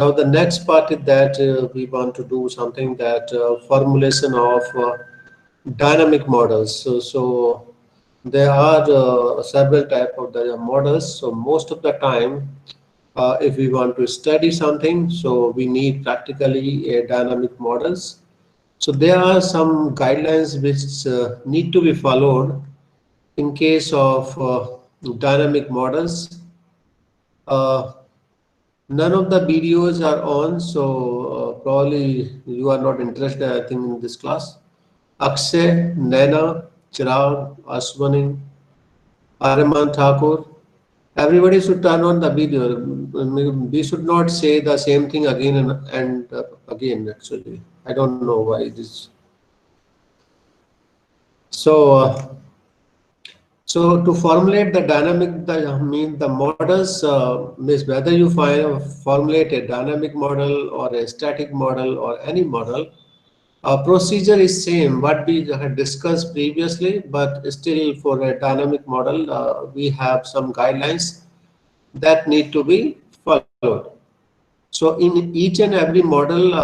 Now the next part is that we want to do something that formulation of dynamic models. So there are several type of the models. So most of the time, if we want to study something, so we need practically a dynamic models. So there are some guidelines which need to be followed in case of dynamic models. Uh, None of the videos are on, so probably you are not interested, I think, in this class. Akshay, Naina, Chirag, Ashwani, Arman Thakur, everybody should turn on the video. We should not say the same thing again and again, actually. I don't know why this. So, so to formulate the dynamic, the models means whether you formulate a dynamic model or a static model or any model, procedure is same what we had discussed previously, but still for a dynamic model, we have some guidelines that need to be followed. So in each and every model,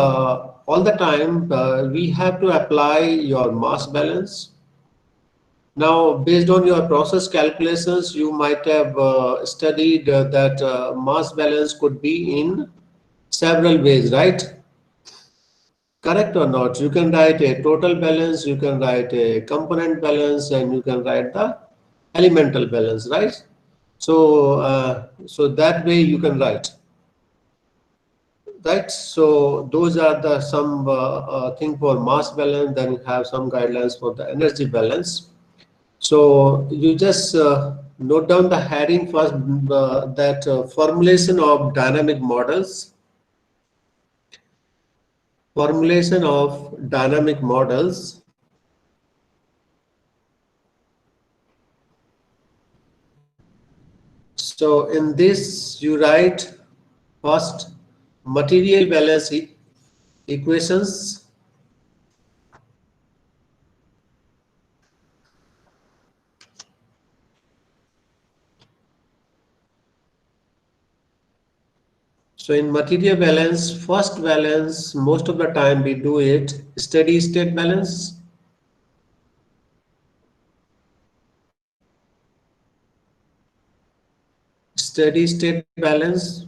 all the time, we have to apply your mass balance. Now, based on your process calculations, you might have studied that mass balance could be in several ways, right? Correct or not? You can write a total balance, you can write a component balance, and you can write the elemental balance, right? So, so that way you can write, right? So those are the some thing for mass balance. Then you have some guidelines for the energy balance. So you just note down the heading first, that formulation of dynamic models. Formulation of dynamic models. So in this you write first material balance equations. So in material balance, first balance, most of the time we do it steady state balance. Steady state balance.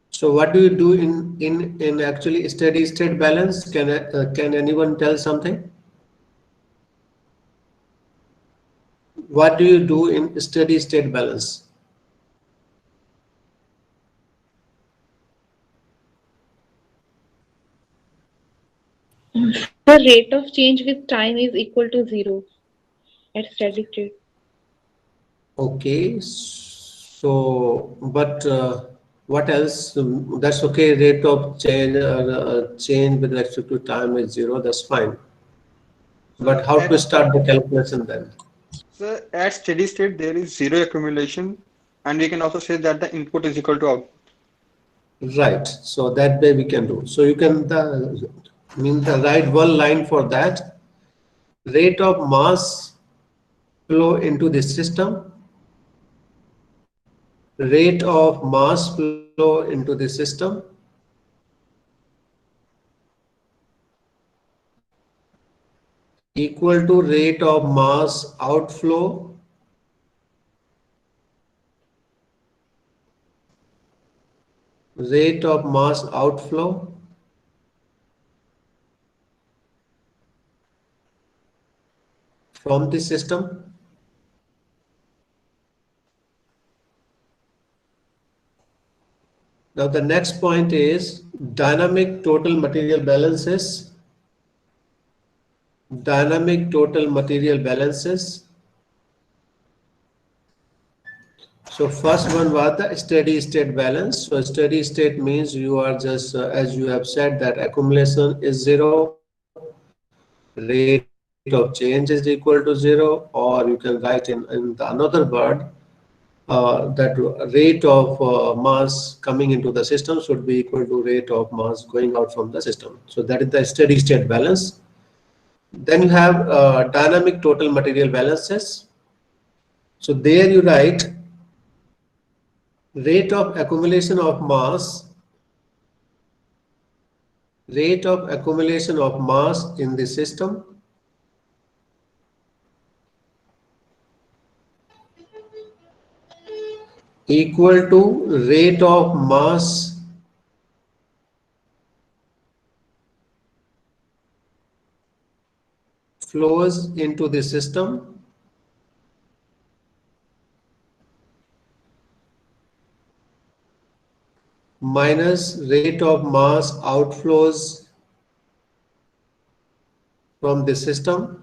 So what do you do in actually steady state balance? Can anyone tell something? What do you do in steady state balance? The rate of change with time is equal to 0 at steady state. Okay, so but what else? That's okay. Rate of change with respect to time is 0. That's fine. So But how to start the calculation then? at steady state, there is zero accumulation, and we can also say that the input is equal to output. Right. So that way we can do. So you can write one line for that. Rate of mass flow into the system. Rate of mass flow into the system equal to rate of mass outflow from the system. Now the next point is dynamic total material balances. Dynamic total material balances. So first one was the steady state balance. So steady state means you are just, as you have said, that accumulation is 0, rate of change is equal to 0, or you can write in the another word, that rate of mass coming into the system should be equal to rate of mass going out from the system. So that is the steady state balance. Then you have dynamic total material balances. So there you write rate of accumulation of mass in the system equal to rate of mass flows into the system minus rate of mass outflows from the system.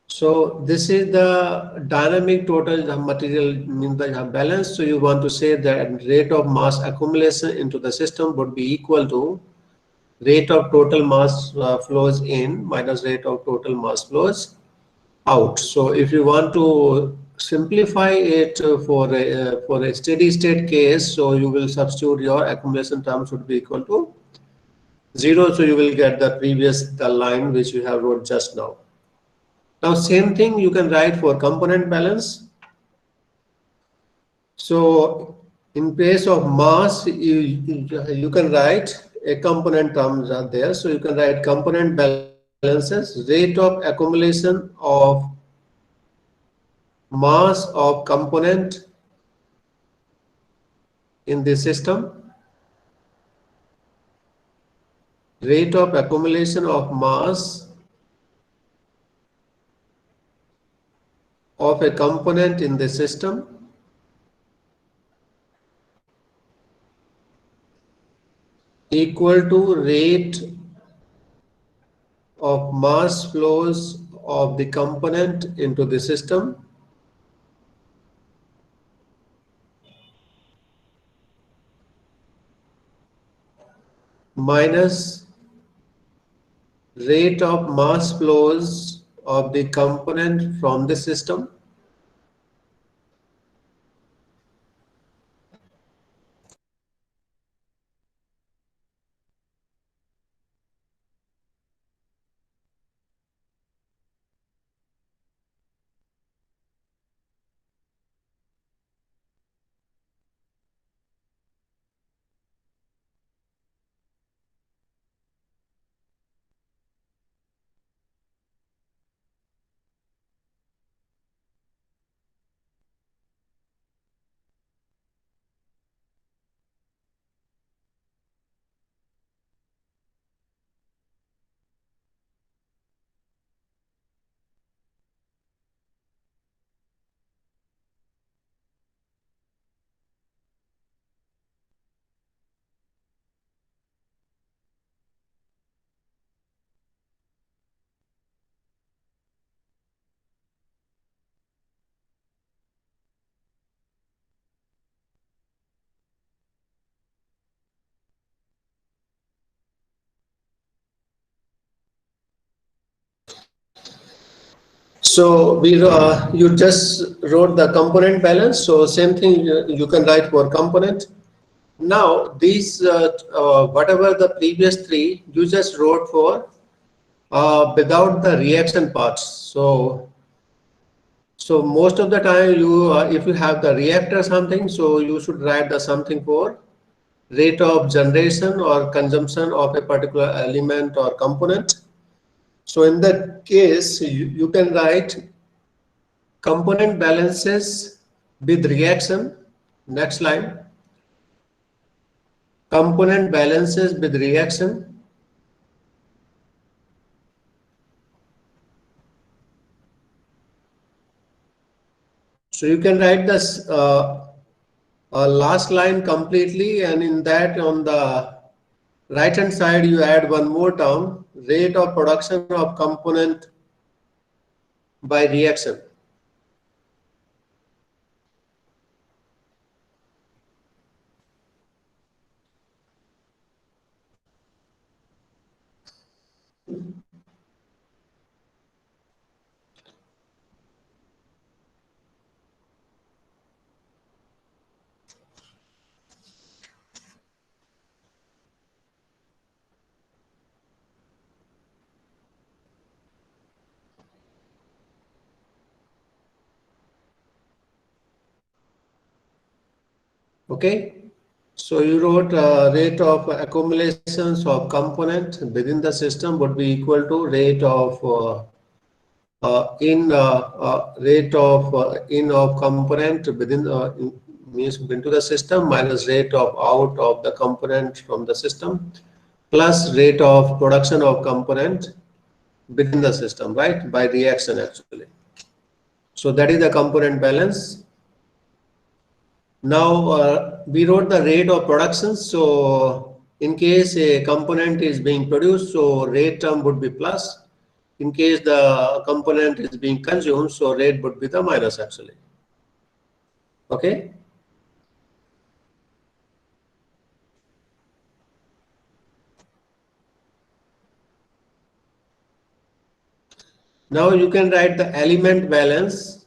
So this is the dynamic total material means the balance. So you want to say that rate of mass accumulation into the system would be equal to rate of total mass flows in minus rate of total mass flows out. So if you want to simplify it for a steady state case, so you will substitute your accumulation terms would be equal to 0. So you will get the line which you have wrote just now. Now same thing you can write for component balance. So in place of mass, you can write a component terms are there. So you can write component balances, rate of accumulation of mass of component in the system, rate of accumulation of mass of a component in the system equal to rate of mass flows of the component into the system minus rate of mass flows of the component from the system So you just wrote the component balance. So same thing you can write for component. Now these whatever the previous three you just wrote for without the reaction parts. So most of the time you if you have the reactor something, so you should write the something for rate of generation or consumption of a particular element or component. So in that case you can write component balances with reaction. Next line, component balances with reaction. So you can write this last line completely, and in that on the right hand side you add one more term, rate of production of component by reaction. Okay. So you wrote rate of accumulations of component within the system would be equal to rate of in of component within means into the system minus rate of out of the component from the system plus rate of production of component within the system, right? By reaction actually. So that is the component balance. Now we wrote the rate of production. So in case a component is being produced, so rate term would be plus. In case the component is being consumed, so rate would be the minus actually. Okay. Now you can write the element balance.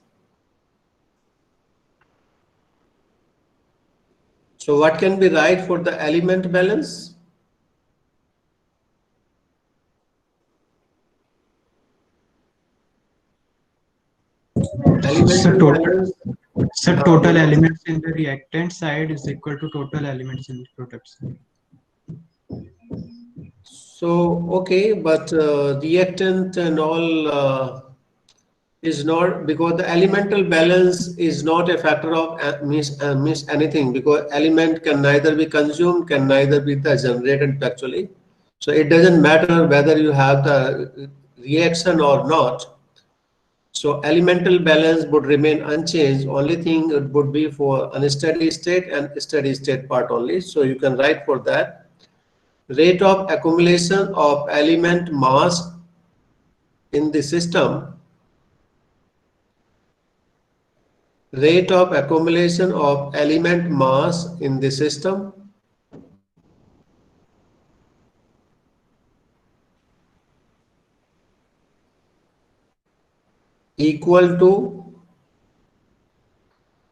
So what can be write for the element balance? So Elemental total, balance. so total Bolo. elements in the reactant side is equal to total elements in the product side. So okay, but reactant and all is not because the elemental balance is not a factor of means anything because element can neither be consumed can neither be the generated actually. So it doesn't matter whether you have the reaction or not. So elemental balance would remain unchanged. Only thing it would be for unsteady state and steady state part only. So you can write for that rate of accumulation of element mass in the system. Rate of accumulation of element mass in the system equal to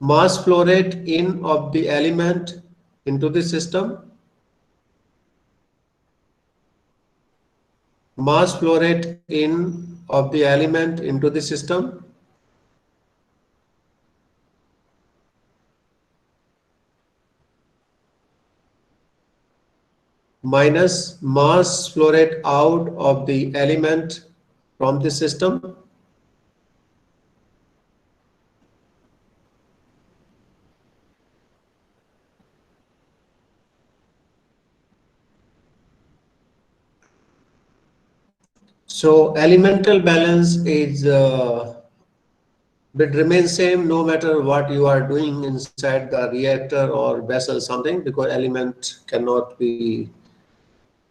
mass flow rate in of the element into the system, mass flow rate in of the element into the system minus mass flow rate out of the element from the system. So elemental balance is but remains same no matter what you are doing inside the reactor or vessel something because element cannot be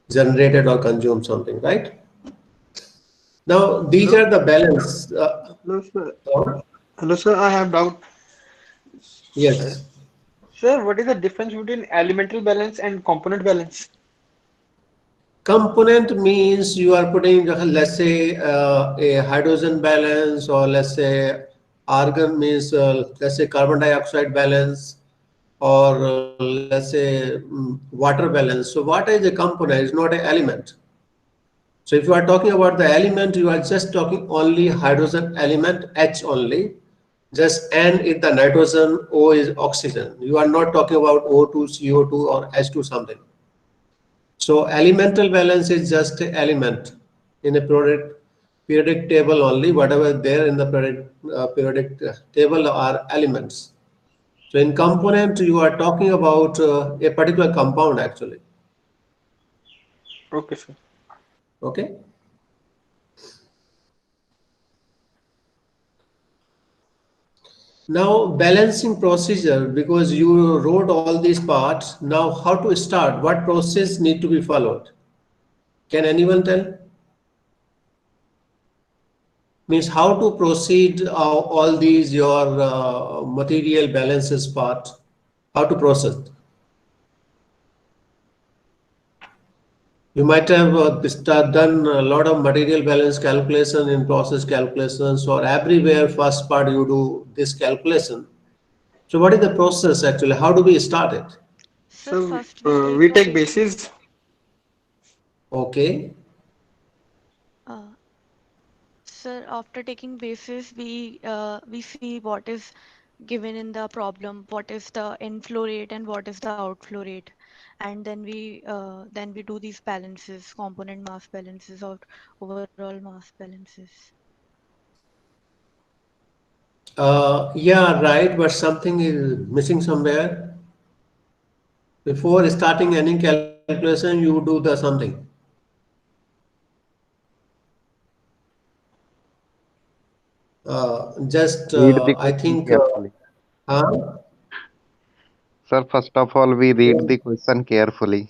generated or consumed something, right? Now these Hello, are the balance. hello, sir. So, Hello, sir. I have doubt. yes, Sir, what is the difference between elemental balance and component balance? component means you are putting let's say a hydrogen balance or let's say argon means let's say carbon dioxide balance or let's say water balance. So water is a component, it's not an element. So if you are talking about the element, you are just talking only hydrogen element H only. Just N is the nitrogen, O is oxygen. You are not talking about O2, CO2 or H2 something. So elemental balance is just an element in a periodic table only. Whatever there in the periodic table are elements. So in component, you are talking about a particular compound actually. Okay, sir. Okay. Now balancing procedure because you wrote all these parts. Now how to start? What process need to be followed? Can anyone tell? Means how to proceed all these your material balances part. How to process? You might have done a lot of material balance calculation in process calculations or everywhere first part you do this calculation. So what is the process actually? How do we start it? Sir, So first we take we the take basis. basis. Okay. Sir, after taking basis, we see what is given in the problem what is the inflow rate and what is the outflow rate, and then we do these balances, component mass balances or overall mass balances. Yeah, right, but something is missing somewhere. Before starting any calculation, you do the something. Just, Read the I question think, carefully. huh? Sir, first of all, we read the question carefully.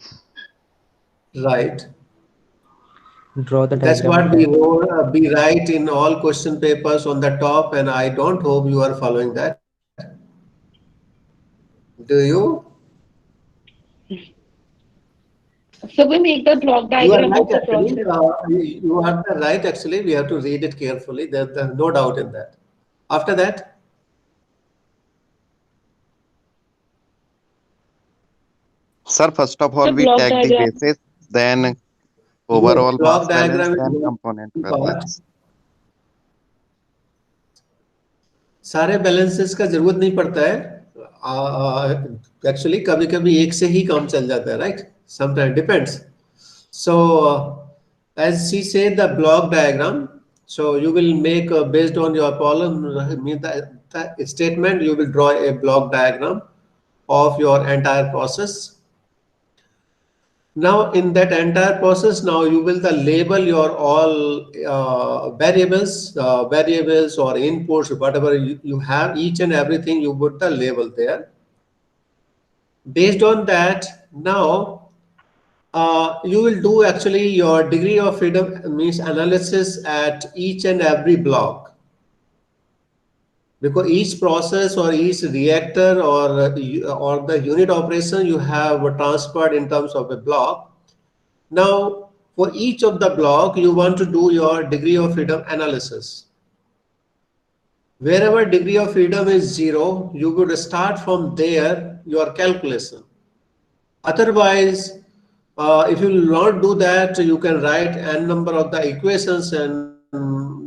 Right. Draw the That's diagram what on that. we write in all question papers on the top, and I don't hope you are following that. Do you? So we make the block You are diagram right, of the actually. process. You are the right, actually. We have to read it carefully. There's no doubt in that. After that, Sir, first of all, The we block take the diagram. basis, then no, overall block mass balance, diagram is then one component part. balance. सारे balances का जरूरत नहीं पड़ता है. Actually, कभी कभी एक से ही काम चल जाता है, right? Sometimes depends. So, as she said, the block diagram. So you will make based on your problem, mean the statement. You will draw a block diagram of your entire process. Now, in that entire process, now you will the label your all variables or inputs, whatever you have, each and everything you put the label there. Based on that, now you will do actually your degree of freedom means analysis at each and every block, because each process or each reactor or the unit operation you have transferred in terms of a block. Now, for each of the block, you want to do your degree of freedom analysis. Wherever degree of freedom is 0, you would start from there your calculation. Otherwise, if you will not do that, you can write n number of the equations, and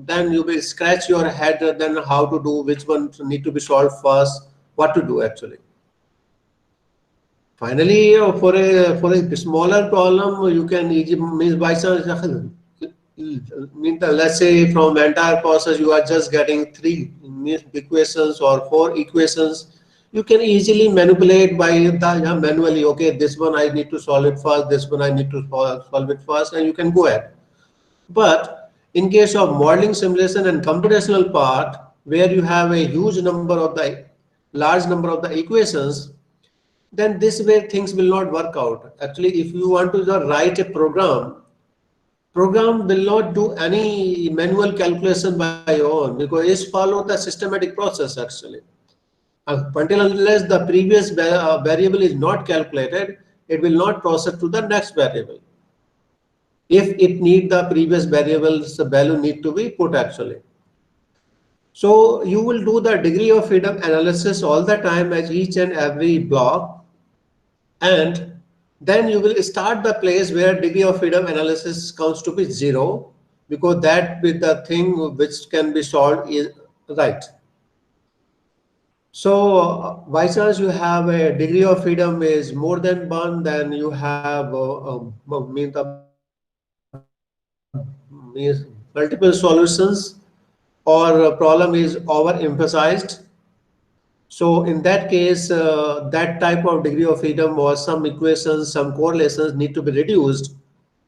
then you will scratch your head then how to do, which one need to be solved first, what to do actually. Finally, for a smaller problem, you can means by chance mean let's say from entire process you are just getting 3 equations or 4 equations. You can easily manipulate by the manually. Okay, this one I need to solve it first. This one I need to solve it first, and you can go ahead. But in case of modeling, simulation, and computational part, where you have a huge number of the large number of the equations, then this way things will not work out. Actually, if you want to just write a program will not do any manual calculation by own, because it follow the systematic process actually. Until unless the previous variable is not calculated, it will not process to the next variable. If it need the previous variables, the value need to be put actually. So you will do the degree of freedom analysis all the time at each and every block, and then you will start the place where degree of freedom analysis comes to be 0, because that with the thing which can be solved is right. So by chance you have a degree of freedom is more than 1, then you have means multiple solutions, or a problem is overemphasized. So in that case, that type of degree of freedom or some equations, some correlations need to be reduced,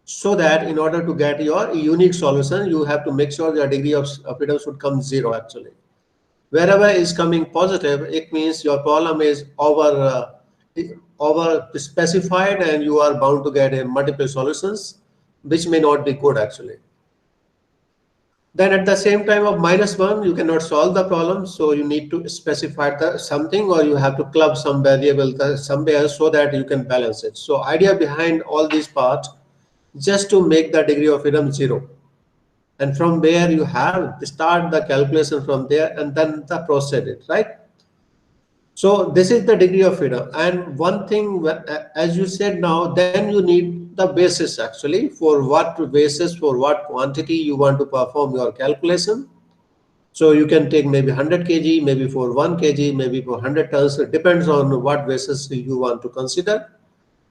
so that in order to get your unique solution, you have to make sure your degree of freedom should come 0 actually. Wherever is coming positive, it means your problem is over specified, and you are bound to get a multiple solutions, which may not be good actually. Then at the same time of -1, you cannot solve the problem. So you need to specify the something, or you have to club some variable somewhere so that you can balance it. So idea behind all these parts, just to make the degree of freedom 0. And from where you have to start the calculation from there, and then the proceed it, right? So this is the degree of freedom. And one thing, as you said now, then you need the basis actually, for what basis, for what quantity you want to perform your calculation. So you can take maybe 100 kg, maybe for 1 kg, maybe for 100 tons. It depends on what vessels you want to consider.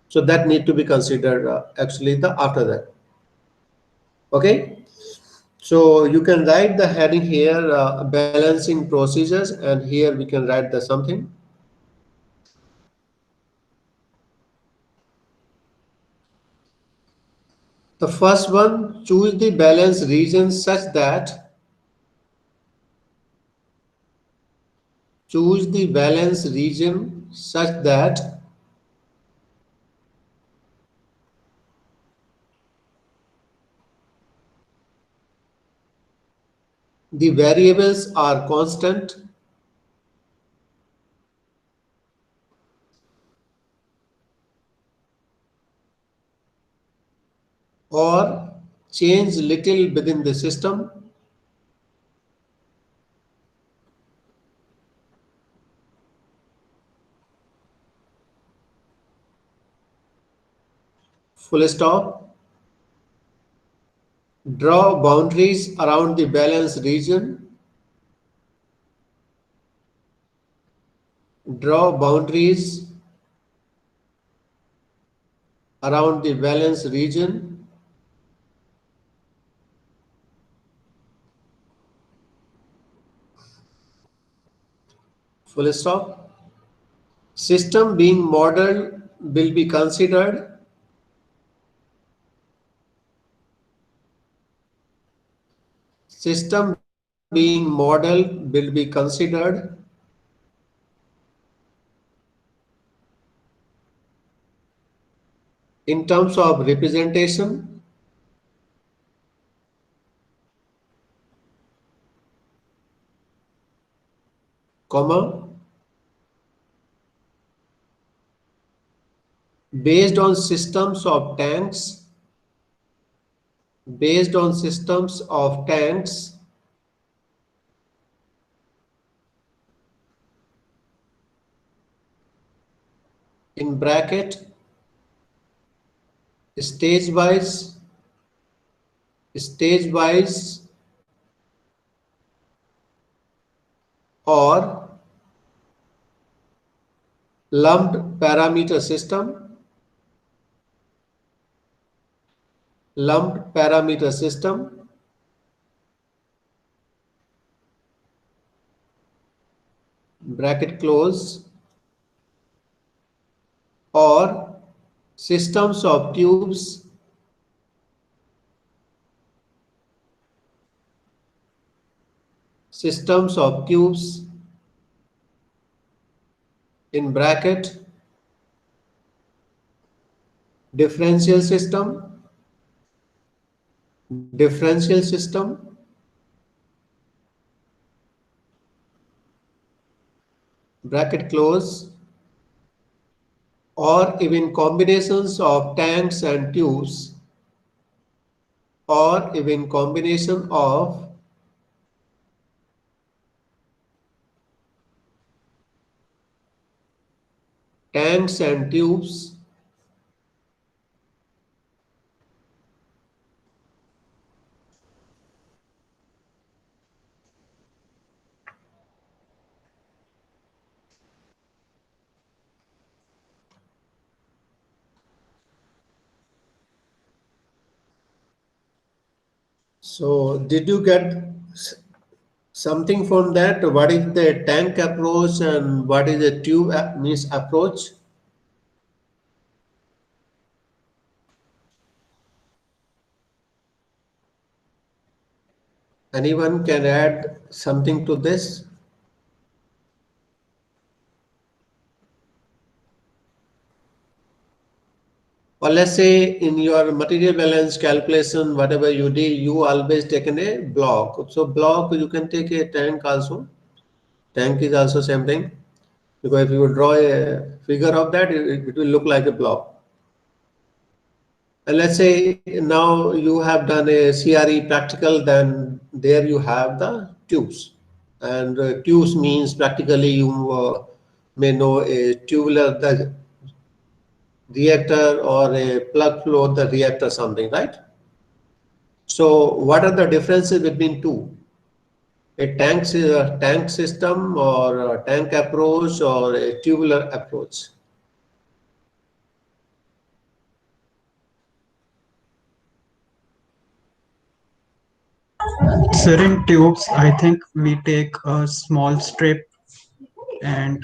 So that need to be considered actually the after that. Okay. So you can write the heading here, balancing procedures, and here we can write the something. The first one, choose the balance region such that choose the balance region such that the variables are constant or change little within the system. Full stop. Draw boundaries around the balance region. Draw boundaries around the balance region. Full stop. System being modeled will be considered. System being modeled will be considered in terms of representation, comma, based on systems of tanks, based on systems of tanks, in bracket, stage wise, stage wise, or lumped parameter system, lumped parameter system, bracket close, or systems of tubes, systems of tubes, in bracket, differential system, differential system, bracket close, or even combinations of tanks and tubes, or even combination of tanks and tubes, so did you get something from that? What is the tank approach and what is the tube means approach? Anyone can add something to this? Or let's say in your material balance calculation, whatever you did, you always taken a block. So block, you can take a tank also. Tank is also same thing. Because if you draw a figure of that, it will look like a block. And let's say now you have done a CRE practical, then there you have the tubes. And tubes means practically you may know a tubular the reactor or a plug flow the reactor something, right? So what are the differences between two? a tank system or a tank approach or a tubular approach? Sir, in tubes, I think we take a small strip, and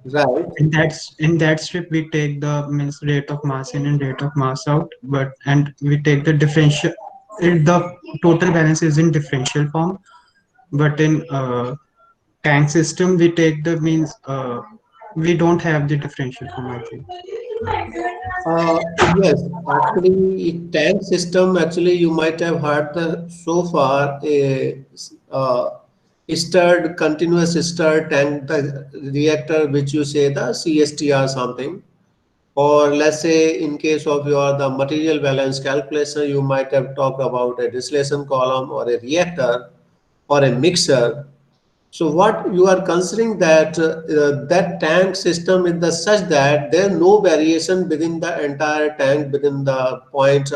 Right. in that strip we take the means rate of mass in and rate of mass out, but and we take the differential. The total balance is in differential form, but in tank system we take the means we don't have the differential form, I think. Yes, actually, tank system. Actually, you might have heard the so far a stirred continuous stirred tank the reactor, which you say the CST or something. Or let's say in case of your the material balance calculation, you might have talked about a distillation column or a reactor or a mixer. So what you are considering that that tank system is the such that there is no variation within the entire tank within the point.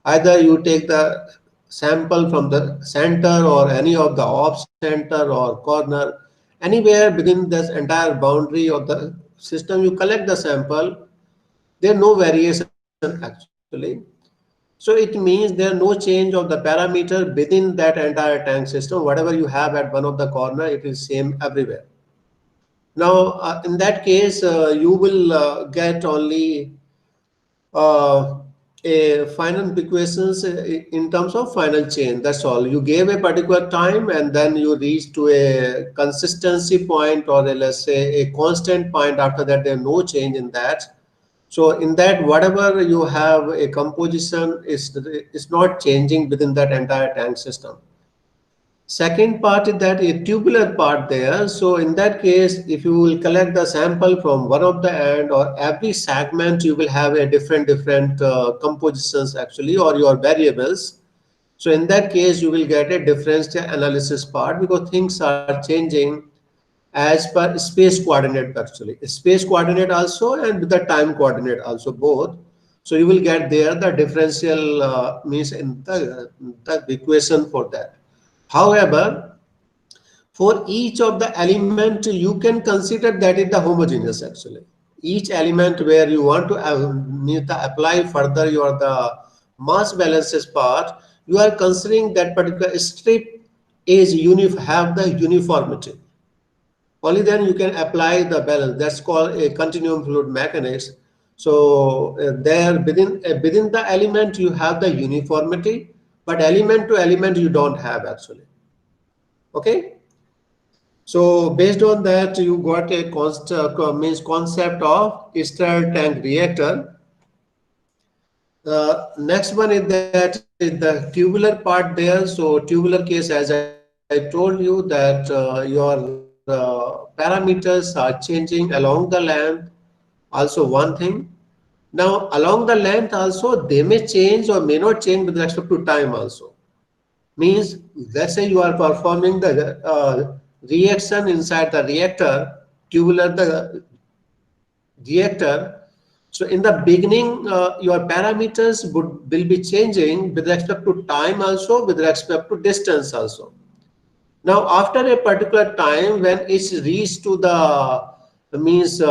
Either you take the sample from the center or any of the off center or corner, anywhere within this entire boundary of the system, you collect the sample. There is no variation actually. So it means there is no change of the parameter within that entire tank system. Whatever you have at one of the corner, it is same everywhere. Now, in that case, you will get only uh, a final equations in terms of final change. That's all. You gave a particular time and then you reach to a consistency point or let's say a constant point. After that, there is no change in that. So in that, whatever you have a composition is not changing within that entire tank system. Second part is that a tubular part there. So in that case, if you will collect the sample from one of the end or every segment, you will have a different compositions actually or your variables. So in that case, you will get a differential analysis part because things are changing as per space coordinate actually. Space coordinate also and with the time coordinate also both. So you will get there the differential means in the equation for that. However, for each of the element, you can consider that is the homogeneous actually. Each element where you want to need to apply further your the mass balances part, you are considering that particular strip is have the uniformity. Only then you can apply the balance. That's called a continuum fluid mechanics. So there within the element you have the uniformity, but element to element you don't have actually. Okay. So based on that, you got a means concept of stirred tank reactor. Next one is that is the tubular part there. So tubular case, as I told you, that your parameters are changing along the length. Also one thing. Now along the length also they may change or may not change with respect to time also. Means let's say you are performing the reaction inside the reactor, tubular the reactor. So in the beginning, your parameters will be changing with respect to time also, with respect to distance also. Now, after a particular time, when it's reached to the means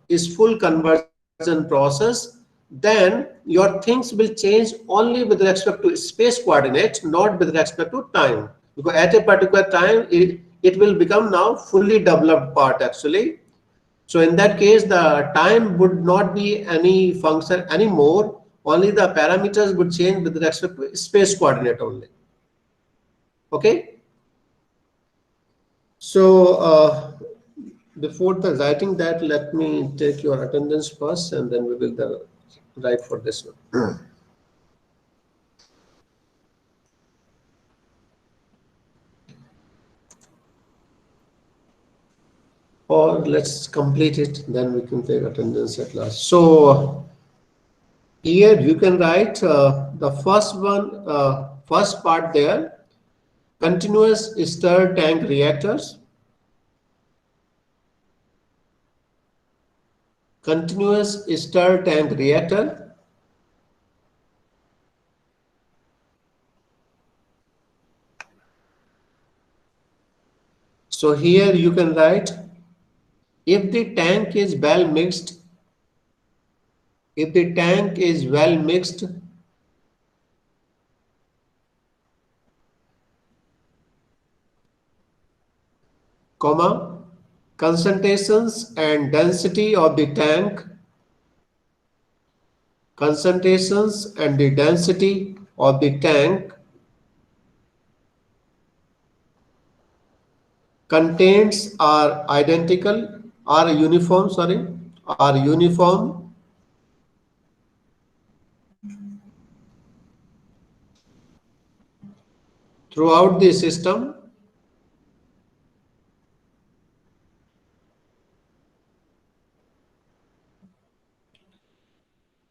is full conversion process, then your things will change only with respect to space coordinate, not with respect to time. Because at a particular time, it will become now fully developed part actually. So in that case, the time would not be any function anymore. Only the parameters would change with respect to space coordinate only. Okay. So before the writing that, let me take your attendance first, and then we will write for this one. Or let's complete it, then we can take attendance at last. So here you can write the first one, first part there, continuous stir tank reactors. Continuous stir tank reactor. So here you can write, if the tank is well mixed, if the tank is well mixed, comma, concentrations and density of the tank, concentrations and the density of the tank contains are identical, are uniform, sorry, are uniform throughout the system,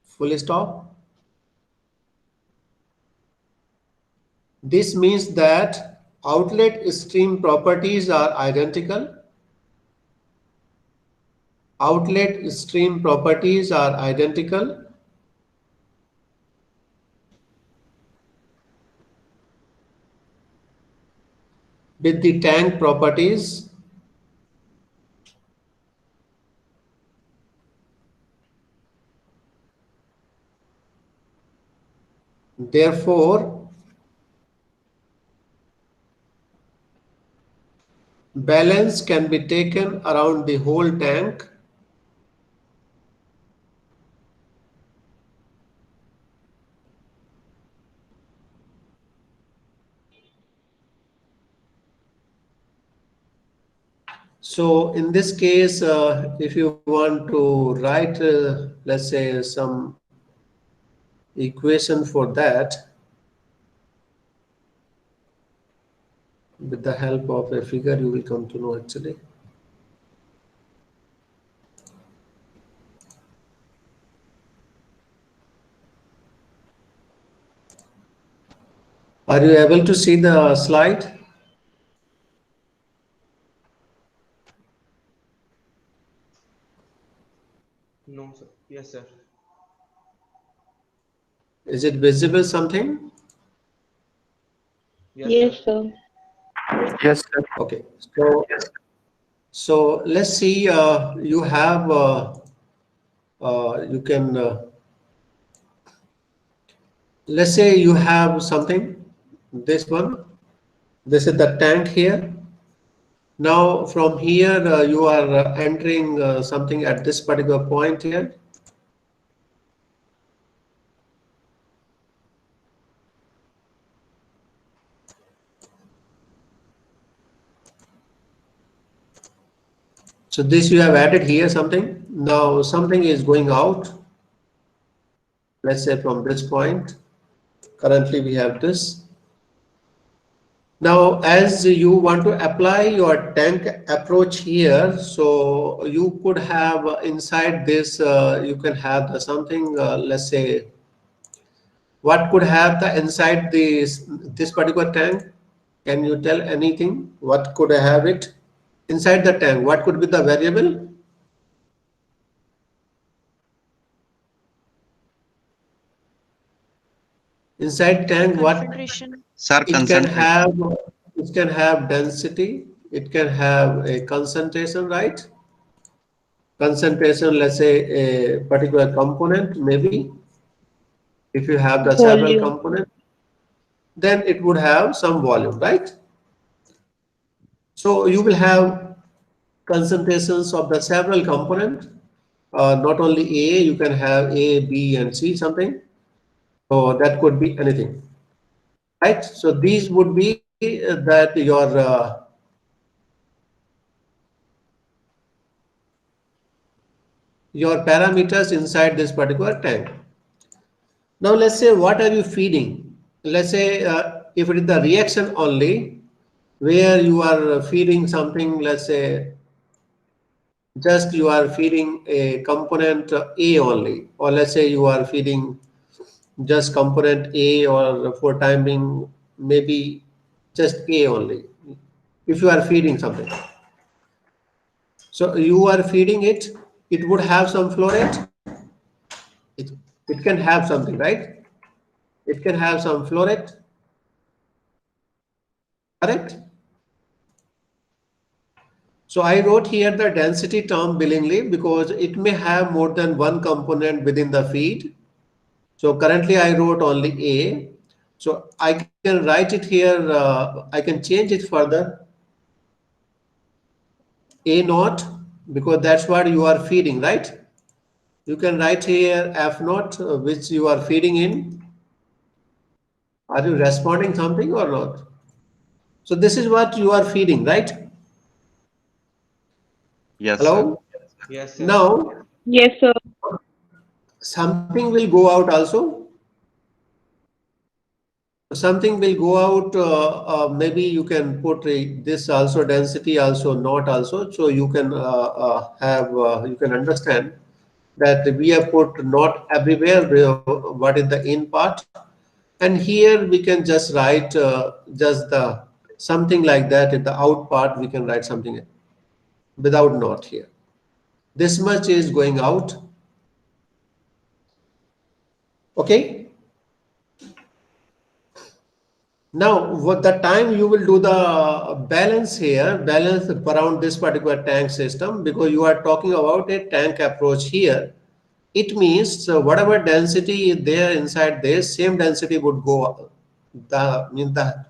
full stop. This means that outlet stream properties are identical. Outlet stream properties are identical with the tank properties. Therefore, balance can be taken around the whole tank. So in this case, if you want to write, let's say, some equation for that with the help of a figure, you will come to know actually. Are you able to see the slide? No, sir. Yes, sir. Is it visible something? Yes, Yes, sir. sir. Yes, sir. Okay. So let's see. You have you can let's say you have something. This one. This is the tank here. Now from here you are entering something at this particular point here. So this you have added here something. Now something is going out. Let's say from this point. Currently we have this. Now, as you want to apply your tank approach here, so you could have inside this, you can have something, let's say, what could have the inside this particular tank? Can you tell anything? What could have it inside the tank? What could be the variable? Inside tank, what Concentration. Sir, it can concentration. have? It can have density. It can have a concentration, right? Concentration, let's say a particular component, maybe if you have the several Volume. components, then it would have some volume, right? So you will have concentrations of the several component, not only A, you can have A, B, and C something. So that could be anything, right? So these would be that your parameters inside this particular tank. Now let's say what are you feeding? Let's say if it is the reaction only, where you are feeding something, let's say just you are feeding a component A only, or let's say you are feeding just component A, or for time being maybe just A only. If you are feeding something, so you are feeding it, it would have some flow rate. It can have something, right? It can have some flow rate, correct? So I wrote here the density term willingly because it may have more than one component within the feed. So currently I wrote only A. So I can write it here, I can change it further, A naught, because that's what you are feeding, right? You can write here F naught, which you are feeding in. Are you responding something or not? So this is what you are feeding, right? Yes, sir. Hello? Yes, sir. Now Yes, sir. something will go out also. Something will go out, maybe you can put this also, density also, not also, so you can you can understand that we have put not everywhere, what is the in part, and here we can just write just the something like that. In the out part we can write something without not here. This much is going out. Okay. Now, what the time you will do the balance here, balance around this particular tank system, because you are talking about a tank approach here. It means whatever density is there inside this, same density would go the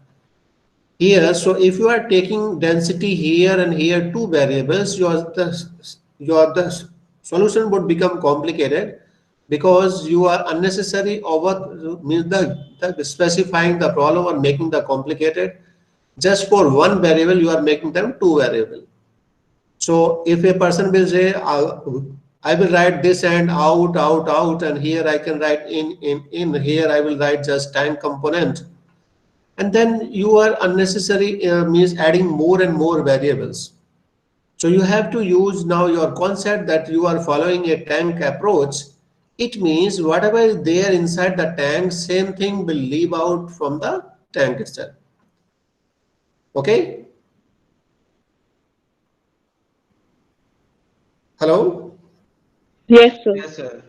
here. So if you are taking density here and here, two variables, your the solution would become complicated, because you are unnecessary over means the specifying the problem or making the complicated. Just for one variable you are making them two variable. So if a person will say, I will write this and out, out, out, and here I can write in, here I will write just tank component, and then you are unnecessary means adding more and more variables. So you have to use now your concept that you are following a tank approach. It means whatever is there inside the tank, same thing will leave out from the tank itself. Okay. Hello. Yes, sir. Yes, sir.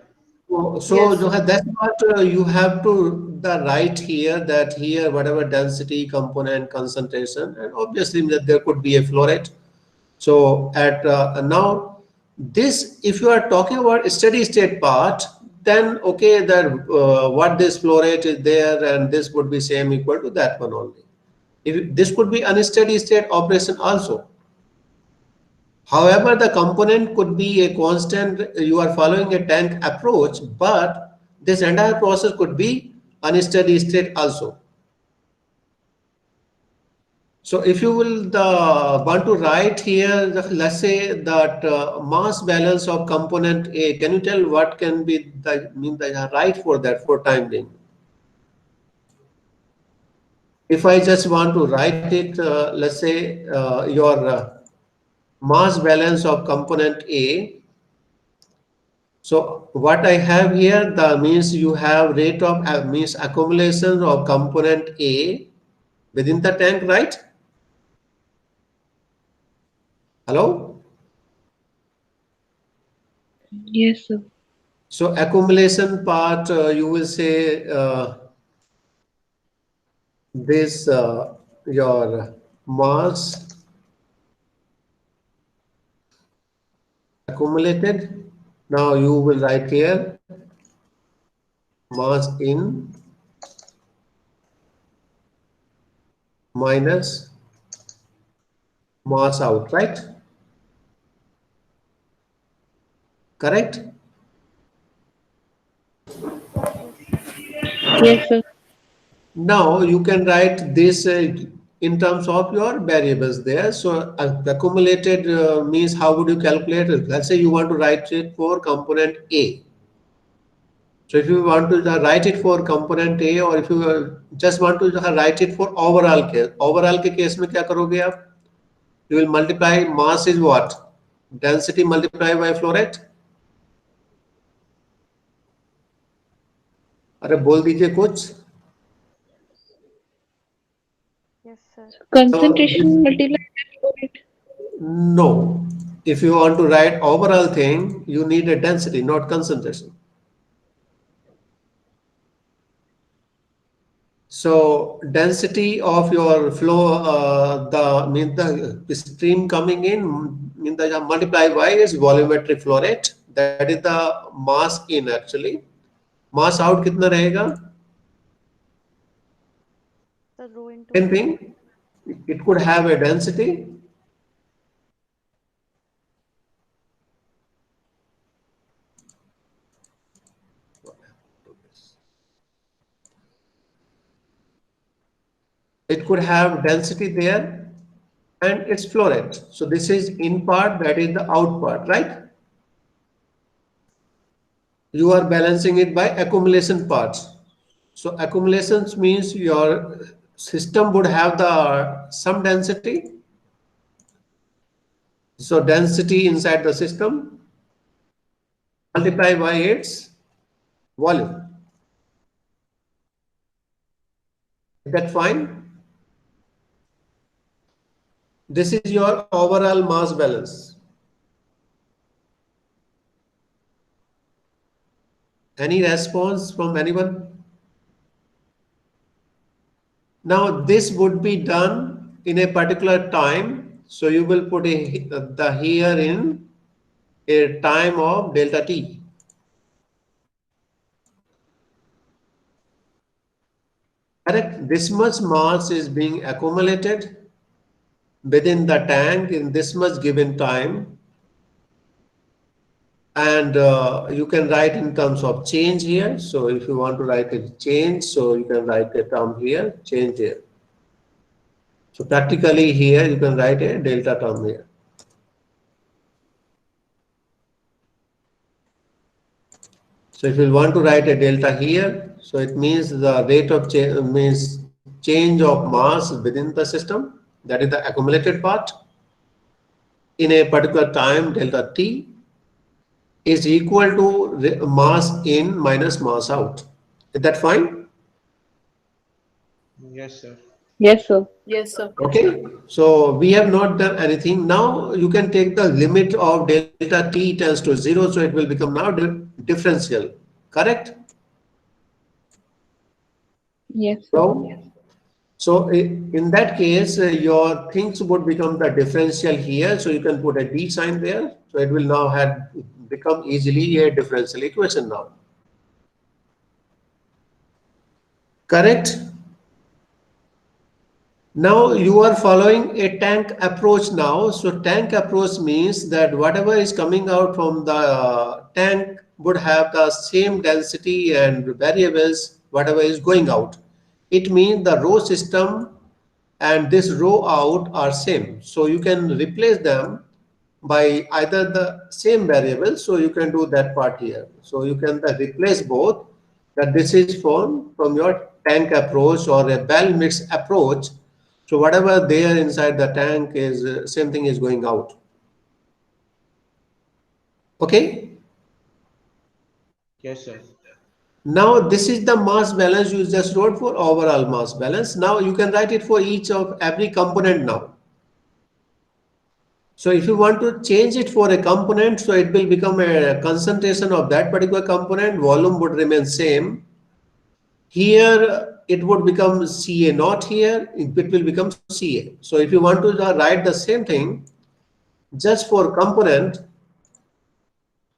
So that's what you have to the right here, that here whatever density, component, concentration, and obviously that there could be a flow rate. So at now this, if you are talking about steady state part, then okay, that what this flow rate is there, and this would be same equal to that one only. If this could be unsteady state operation also. However, the component could be a constant. You are following a tank approach, but this entire process could be unsteady state also. So if you will want to write here, let's say that mass balance of component A, can you tell what can be the right for that for time being? If I just want to write it, let's say your mass balance of component A. So what I have here, the means you have rate of means accumulation of component A within the tank, right? Hello. Yes, sir. So accumulation part, you will say this your mass accumulated. Now you will write here mass in minus mass out, right? Correct? Yes, sir. Yes, sir. Now you can write this in terms of your variables there. So accumulated means how would you calculate it? Let's say you want to write it for component A. So if you want to write it for component A, or if you just want to write it for overall के case में क्या करोगे आप? You will multiply mass is what? Density multiplied by flow rate. अरे बोल दीजिए कुछ. Yes, sir. So this, Concentration multiplied by flow rate. no. If you want to write overall thing, you need a density, not concentration. So density of your flow, the stream coming in, mean the multiply by is volumetric flow rate. That is the mass in actually. Mass out कितना रहेगा? The rho into Same V. thing. It could have a density. It could have density there and its flow rate. So this is in part, that is the out part, right? You are balancing it by accumulation parts. So accumulations means your system would have the some density. So density inside the system multiply by its volume. Is that fine? This is your overall mass balance. Any response from anyone? Now this would be done in a particular time. So you will put the here in a time of delta t. Correct? This much mass is being accumulated within the tank in this much given time. And you can write in terms of change here. So if you want to write a change, so you can write a term here, change here. So practically here you can write a delta term here. So if you want to write a delta here, so it means the rate of change means change of mass within the system, that is the accumulated part in a particular time delta t is equal to mass in minus mass out. Is that fine? Yes, sir. Yes, sir. Yes, sir. Okay, so we have not done anything. Now you can take the limit of delta t tends to 0, so it will become now differential. Correct? Yes, sir. So in that case, your things would become the differential here. So you can put a d sign there. So it will now have become easily a differential equation now. Correct? Now you are following a tank approach now. So tank approach means that whatever is coming out from the tank would have the same density and variables, whatever is going out. It means the row system and this row out are same. So you can replace them by either the same variable. So you can do that part here. So you can replace both, that this is from your tank approach or a bell mix approach. So whatever there inside the tank is same thing is going out. Okay. Yes, sir. Now this is the mass balance you just wrote for overall mass balance. Now you can write it for each of every component now. So if you want to change it for a component, so it will become a concentration of that particular component, volume would remain same. Here it would become Ca naught here, it will become Ca. So if you want to write the same thing just for component,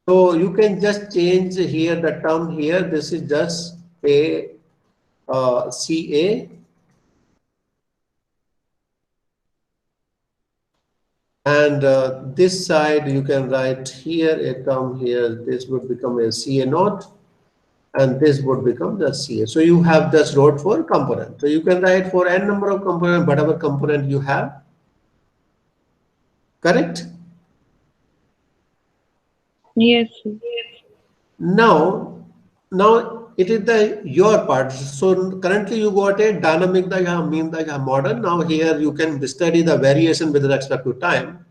so you can just change here the term here, this is just a Ca. And this side you can write here a term here, this would become a Ca naught and this would become the Ca. So you have just wrote for component. So you can write for n number of component, whatever component you have. Correct? Yes, sir. Now it is the your part. So currently you got a dynamic the model. Now here you can study the variation with respect to time.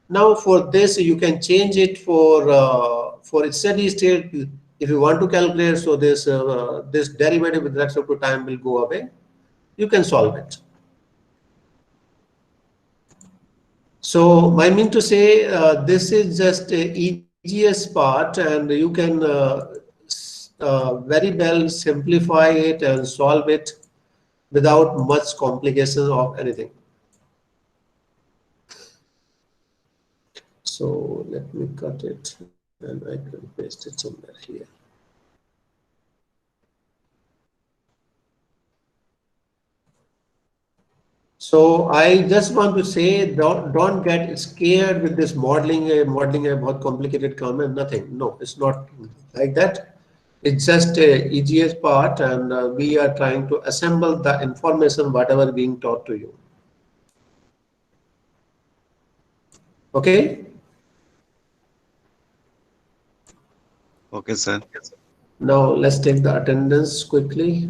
Now for this you can change it for steady state. If you want to calculate, so this derivative with respect to time will go away. You can solve it. So I mean to say this is just a easiest part, and you can very well simplify it and solve it without much complication of anything. So let me cut it and I can paste it somewhere here. So I just want to say, don't get scared with this modeling. Modeling a बहुत complicated काम है. Nothing. No, it's not like that. It's just a easiest part, and we are trying to assemble the information whatever being taught to you. Okay. Okay, sir. Now let's take the attendance quickly.